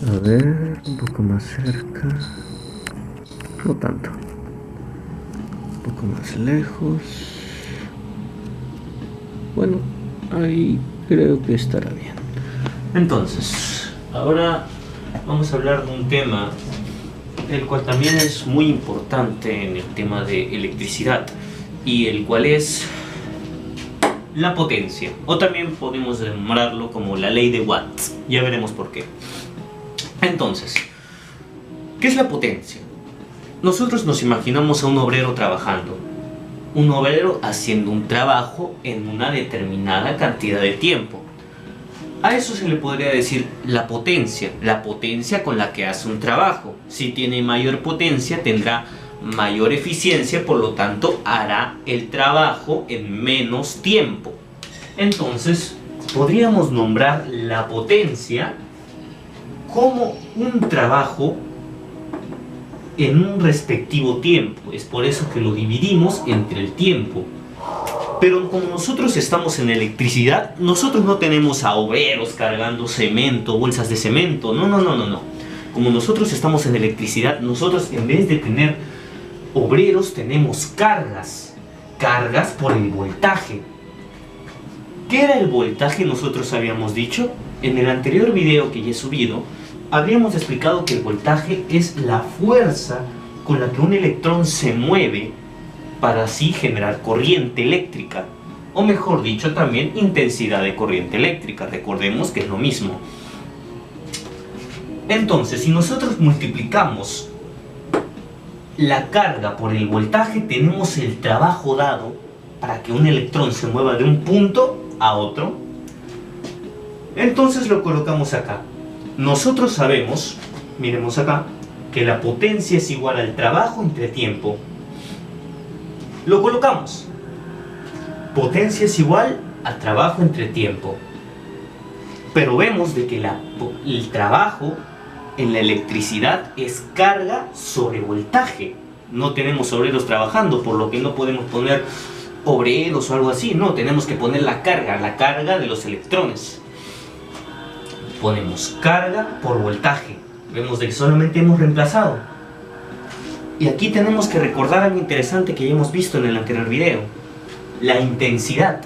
A ver, un poco más cerca. No tanto. Un poco más lejos. Bueno, ahí creo que estará bien. Entonces, ahora vamos a hablar de un tema el cual también es muy importante en el tema de electricidad, y el cual es la potencia, o también podemos nombrarlo como la ley de Watt. Ya veremos por qué. Entonces, ¿qué es la potencia? Nosotros nos imaginamos a un obrero trabajando, un obrero haciendo un trabajo en una determinada cantidad de tiempo. A eso se le podría decir la potencia con la que hace un trabajo. Si tiene mayor potencia, tendrá mayor eficiencia, por lo tanto hará el trabajo en menos tiempo. Entonces, podríamos nombrar la potencia como un trabajo en un respectivo tiempo. Es por eso que lo dividimos entre el tiempo. Pero como nosotros estamos en electricidad, nosotros no tenemos a obreros cargando cemento, bolsas de cemento. No. Como nosotros estamos en electricidad, nosotros en vez de tener obreros tenemos cargas. Cargas por el voltaje. ¿Qué era el voltaje? Nosotros habíamos dicho en el anterior video que ya he subido. Habríamos explicado que el voltaje es la fuerza con la que un electrón se mueve para así generar corriente eléctrica, o mejor dicho también intensidad de corriente eléctrica. Recordemos que es lo mismo. Entonces, si nosotros multiplicamos la carga por el voltaje, tenemos el trabajo dado para que un electrón se mueva de un punto a otro. Entonces lo colocamos acá. Nosotros sabemos, miremos acá, que la potencia es igual al trabajo entre tiempo. Lo colocamos. Potencia es igual a trabajo entre tiempo. Pero vemos de que el trabajo en la electricidad es carga sobre voltaje. No tenemos obreros trabajando, por lo que no podemos poner obreros o algo así. No, tenemos que poner la carga de los electrones. Ponemos carga por voltaje. Vemos de que solamente hemos reemplazado. Y aquí tenemos que recordar algo interesante que ya hemos visto en el anterior video. La intensidad.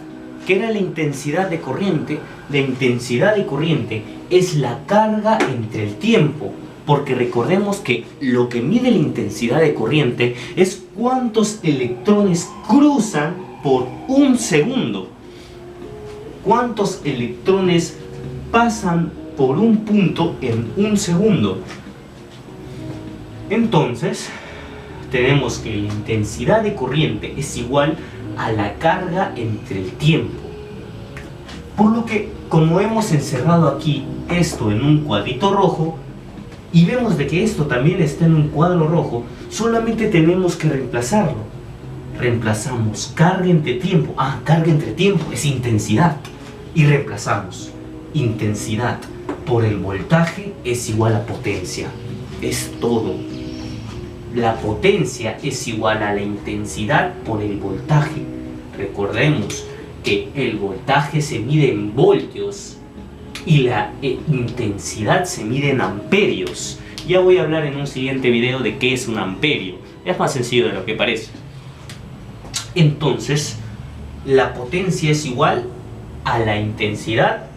¿Qué era la intensidad de corriente? La intensidad de corriente es la carga entre el tiempo. Porque recordemos que lo que mide la intensidad de corriente es cuántos electrones cruzan por un segundo. Cuántos electrones pasan por un punto en un segundo. Entonces, tenemos que la intensidad de corriente es igual a la carga entre el tiempo. Por lo que, como hemos encerrado aquí esto en un cuadrito rojo, y vemos de que esto también está en un cuadro rojo, solamente tenemos que reemplazarlo. Reemplazamos carga entre tiempo. Carga entre tiempo es intensidad. Y reemplazamos intensidad por el voltaje es igual a potencia. Es todo. La potencia es igual a la intensidad por el voltaje. Recordemos que el voltaje se mide en voltios y la intensidad se mide en amperios. Ya voy a hablar en un siguiente video de qué es un amperio. Es más sencillo de lo que parece. Entonces, la potencia es igual a la intensidad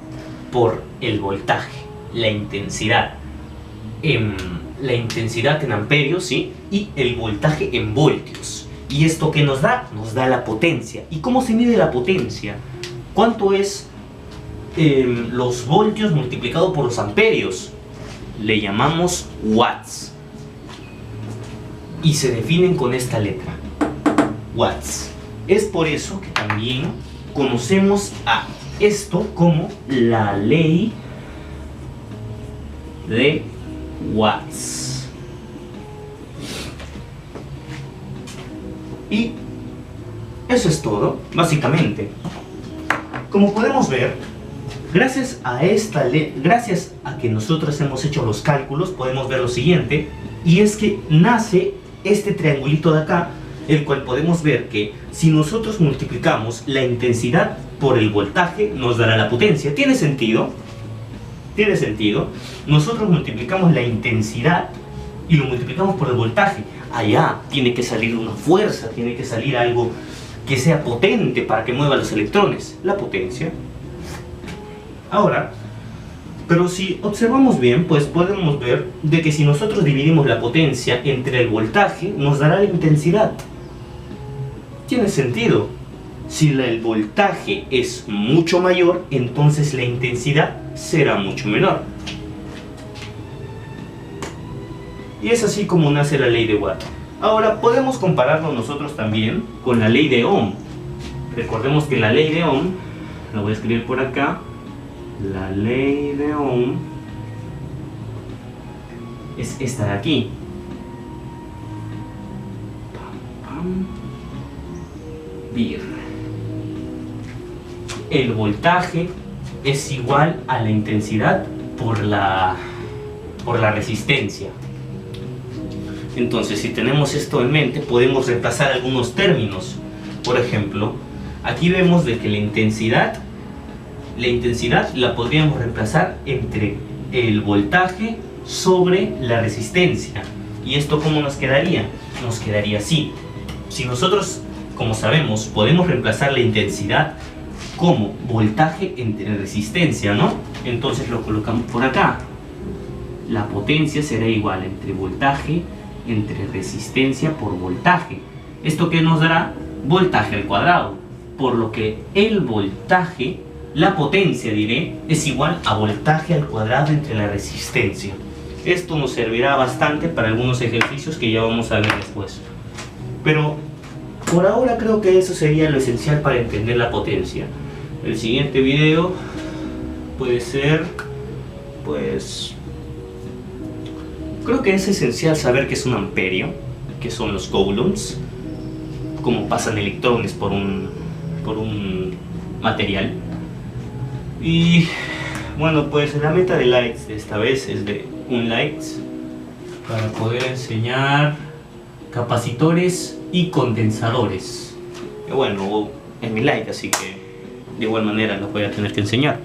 por el voltaje. La intensidad en amperios, ¿sí? Y el voltaje en voltios. ¿Y esto qué nos da? Nos da la potencia. ¿Y cómo se mide la potencia? ¿Cuánto es los voltios multiplicado por los amperios? Le llamamos watts. Y se definen con esta letra. Watts. Es por eso que también conocemos a esto como la ley de Watts. Y eso es todo, básicamente. Como podemos ver, gracias a gracias a que nosotros hemos hecho los cálculos, podemos ver lo siguiente, y es que nace este triangulito de acá, el cual podemos ver que si nosotros multiplicamos la intensidad por el voltaje, nos dará la potencia. ¿Tiene sentido? ¿Tiene sentido? Nosotros multiplicamos la intensidad y lo multiplicamos por el voltaje. Allá tiene que salir una fuerza, tiene que salir algo que sea potente para que mueva los electrones, la potencia. Ahora, pero si observamos bien, pues podemos ver de que si nosotros dividimos la potencia entre el voltaje, nos dará la intensidad. Tiene sentido. Si el voltaje es mucho mayor, entonces la intensidad será mucho menor. Y es así como nace la ley de Watt. Ahora podemos compararlo nosotros también con la ley de Ohm. Recordemos que la ley de Ohm, la voy a escribir por acá, la ley de Ohm es esta de aquí. Bir. El voltaje es igual a la intensidad por la resistencia. Entonces, si tenemos esto en mente, podemos reemplazar algunos términos. Por ejemplo, aquí vemos de que la intensidad la podríamos reemplazar entre el voltaje sobre la resistencia. ¿Y esto cómo nos quedaría? Nos quedaría así. Si nosotros, como sabemos, podemos reemplazar la intensidad como voltaje entre resistencia, ¿no? Entonces lo colocamos por acá. La potencia será igual entre voltaje entre resistencia por voltaje. ¿Esto qué nos dará? Voltaje al cuadrado. Por lo que el voltaje, la potencia diré, es igual a voltaje al cuadrado entre la resistencia. Esto nos servirá bastante para algunos ejercicios que ya vamos a ver después. Pero por ahora creo que eso sería lo esencial para entender la potencia. El siguiente video puede ser, pues, creo que es esencial saber qué es un amperio, qué son los coulombs, cómo pasan electrones por un material. Y bueno, pues la meta de likes de esta vez es de 1 like para poder enseñar capacitores y condensadores. Y bueno, es mi like, así que de igual manera los voy a tener que enseñar.